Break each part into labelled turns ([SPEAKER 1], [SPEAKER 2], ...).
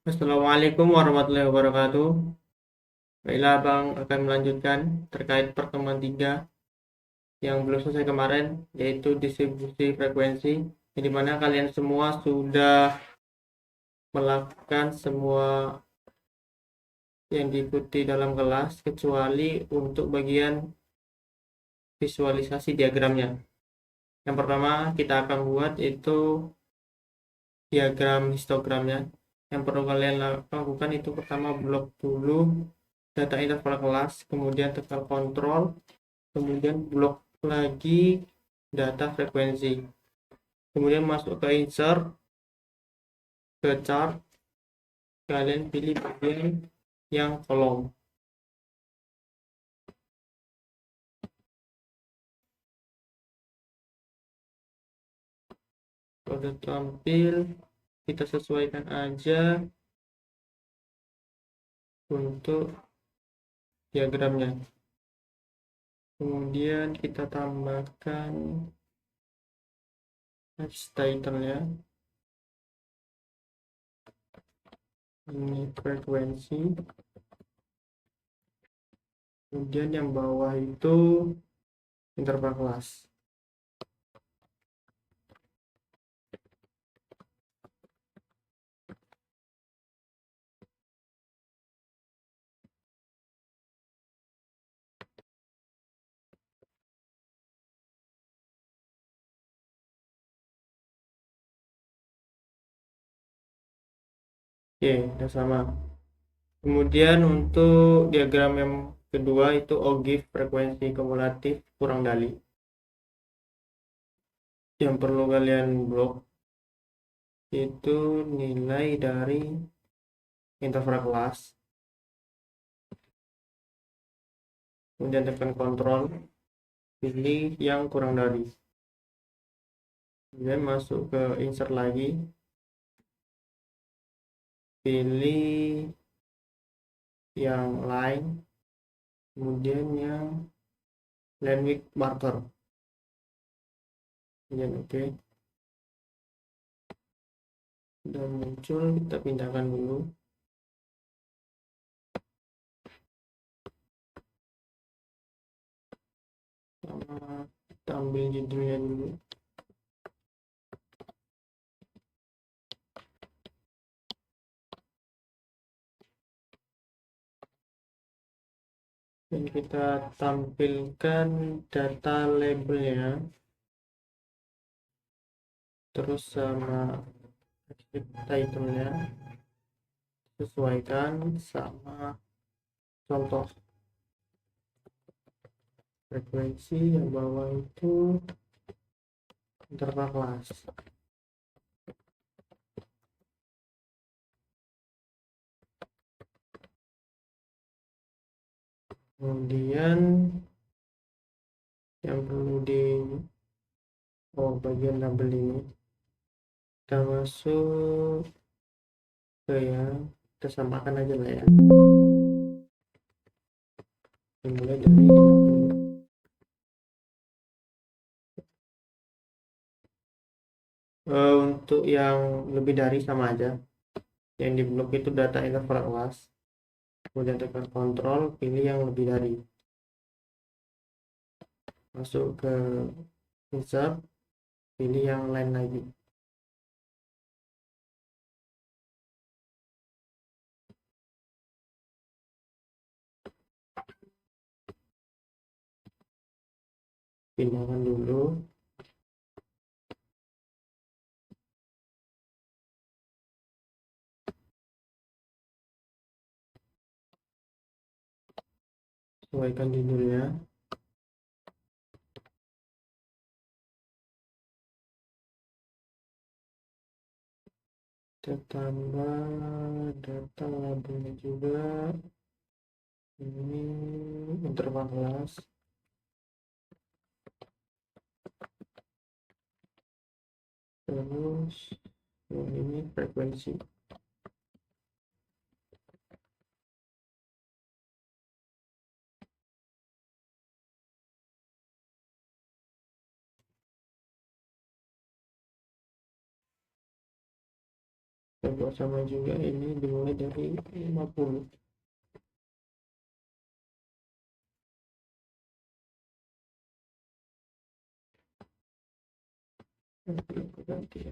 [SPEAKER 1] Assalamualaikum warahmatullahi wabarakatuh. Baiklah, Bang akan melanjutkan terkait pertemuan 3 yang belum selesai kemarin, yaitu distribusi frekuensi, di mana kalian semua sudah melakukan semua yang diikuti dalam kelas, kecuali untuk bagian visualisasi diagramnya. Yang pertama kita akan buat itu diagram histogramnya. Yang perlu kalian lakukan itu pertama blok dulu data interval kelas, kemudian tekan kontrol, kemudian blok lagi data frekuensi, kemudian masuk ke insert, ke chart, kalian pilih bagian yang kolom. Kalau tampil, kita sesuaikan aja untuk diagramnya, kemudian kita tambahkan text title-nya, ini frekuensi, kemudian yang bawah itu interval kelas. Oke, udah sama. Kemudian untuk diagram yang kedua itu OGIF, frekuensi kumulatif kurang dali. Yang perlu kalian blok itu nilai dari interval kelas. Kemudian tekan kontrol, pilih yang kurang dari. Kemudian masuk ke insert lagi, pilih yang line, kemudian yang landmark marker. Kemudian oke. Sudah muncul, kita pindahkan dulu. Kita ambil judulnya dulu. Dan kita tampilkan data labelnya, terus sama title-nya sesuaikan sama contoh. Frekuensi yang bawah itu interval kelas. Kemudian yang perlu di bagian label ini kita masuk ke yang kita samakan aja lah ya, dimulai dari 50. Untuk yang lebih dari sama aja, yang di blok itu data interval kelas, kemudian tekan kontrol, pilih yang lebih dari, masuk ke insert, pilih yang lain lagi. Pindahkan dulu. Sesuaikan judulnya. Kita tambah data labelnya juga. Ini interval kelas. Terus yang ini frekuensi. kita buat sama juga, ini dimulai dari 50. Aku ganti ya.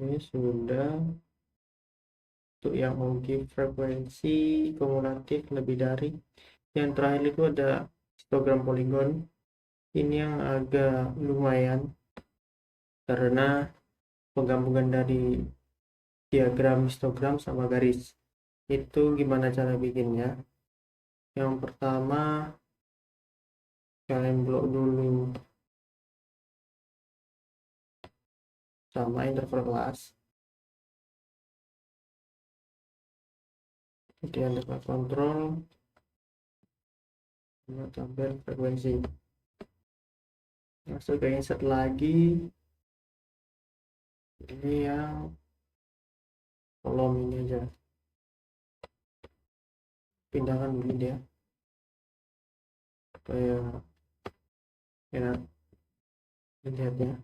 [SPEAKER 1] Ini sudah. Untuk yang OG frekuensi kumulatif lebih dari, yang terakhir itu ada histogram poligon. Ini yang agak lumayan karena penggabungan dari diagram histogram sama garis. Itu gimana cara bikinnya? Yang pertama, kalian blok dulu sama interval kelas, kemudian dapat kontrol sama tabel frekuensi. Masuk ke insert lagi, ini yang kolom ini aja, pindahkan dulu dia supaya enak dilihatnya.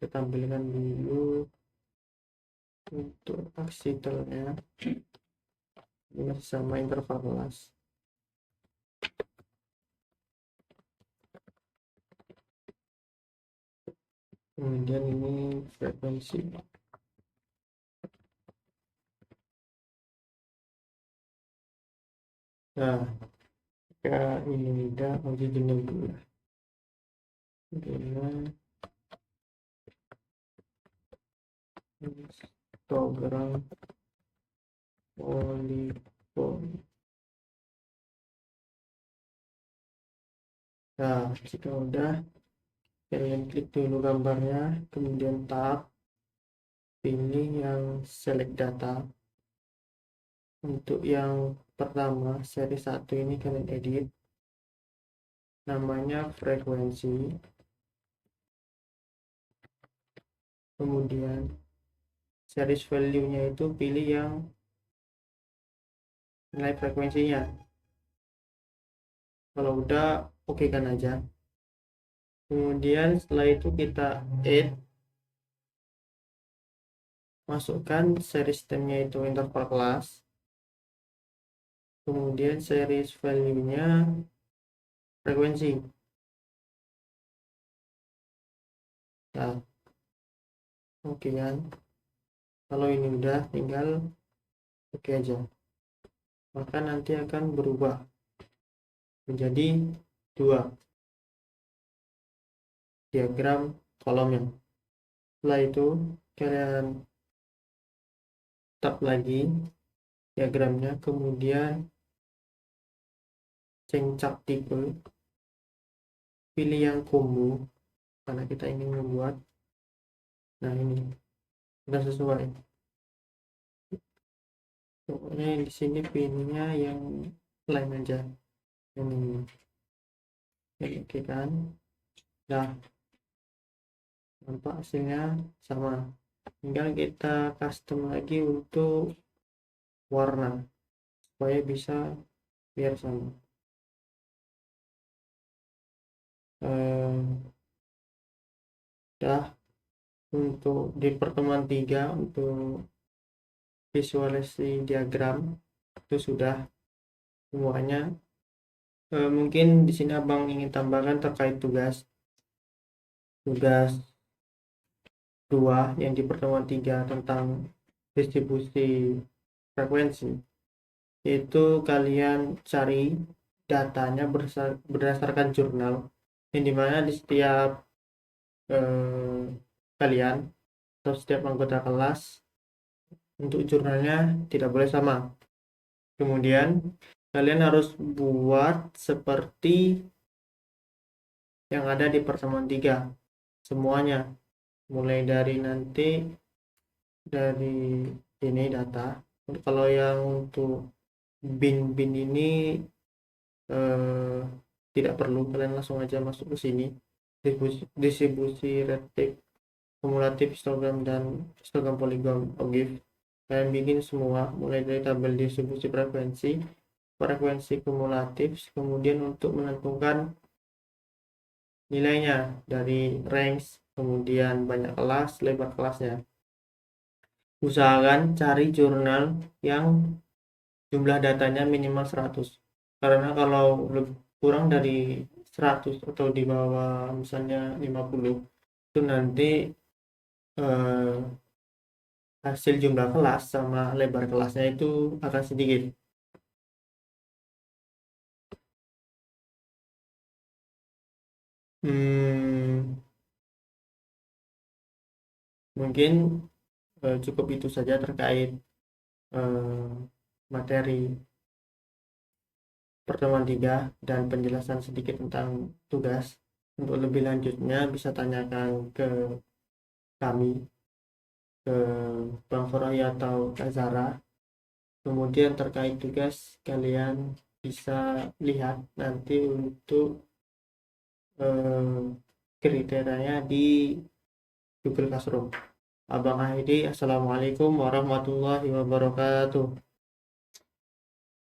[SPEAKER 1] Kita tampilkan dulu untuk aksi telnya, ini masih sama interval kelas. Kemudian ini frekuensi. Nah, jika ini udah, original dulu lah. Dengan histogram poligon. Nah, jika udah, kalian klik dulu gambarnya, kemudian tab, pilih yang select data. Untuk yang pertama, seri 1 ini kalian edit, namanya frekuensi. Kemudian series value-nya itu pilih yang nilai frekuensinya. Kalau udah, oke kan aja. Kemudian setelah itu kita add, masukkan series stemnya itu interval kelas, kemudian series value-nya frekuensi. Nah, oke kan. Kalau ini udah, tinggal oke aja, maka nanti akan berubah menjadi 2 diagram kolomnya. Setelah itu kalian tab lagi diagramnya, kemudian change chart tipe, pilih yang combo karena kita ingin membuat. Nah, ini sudah sesuai. Pokoknya di sini pinnya yang lain aja, ini. Oke kan. Nah, nampak hasilnya sama. Tinggal kita custom lagi untuk warna supaya bisa biar sama. Dah, untuk di pertemuan 3 untuk visualisasi diagram itu sudah semuanya. Mungkin di sini abang ingin tambahkan terkait tugas 2 yang di pertemuan 3 tentang distribusi frekuensi. Itu kalian cari datanya berdasarkan jurnal, yang dimana di setiap kalian atau setiap anggota kelas untuk jurnalnya tidak boleh sama. Kemudian kalian harus buat seperti yang ada di pertemuan 3 semuanya, mulai dari nanti dari ini data. Kalau yang untuk bin ini eh, tidak perlu, kalian langsung aja masuk ke sini, distribusi retik kumulatif histogram dan histogram polygon OGIF. Kalian bikin semua mulai dari tabel distribusi frekuensi kumulatif, kemudian untuk menentukan nilainya dari range, kemudian banyak kelas, lebar kelasnya. Usahakan cari jurnal yang jumlah datanya minimal 100, karena kalau kurang dari 100 atau di bawah misalnya 50 itu nanti eh, hasil jumlah kelas sama lebar kelasnya itu akan sedikit. Hmm, mungkin cukup itu saja terkait eh, materi pertemuan 3 dan penjelasan sedikit tentang tugas. Untuk lebih lanjutnya bisa tanyakan ke kami, ke Bang Foroy atau Kak Zara. Kemudian terkait tugas, kalian bisa lihat nanti untuk eh, kriterianya di Google Classroom. Abang Haidi, Assalamualaikum warahmatullahi wabarakatuh.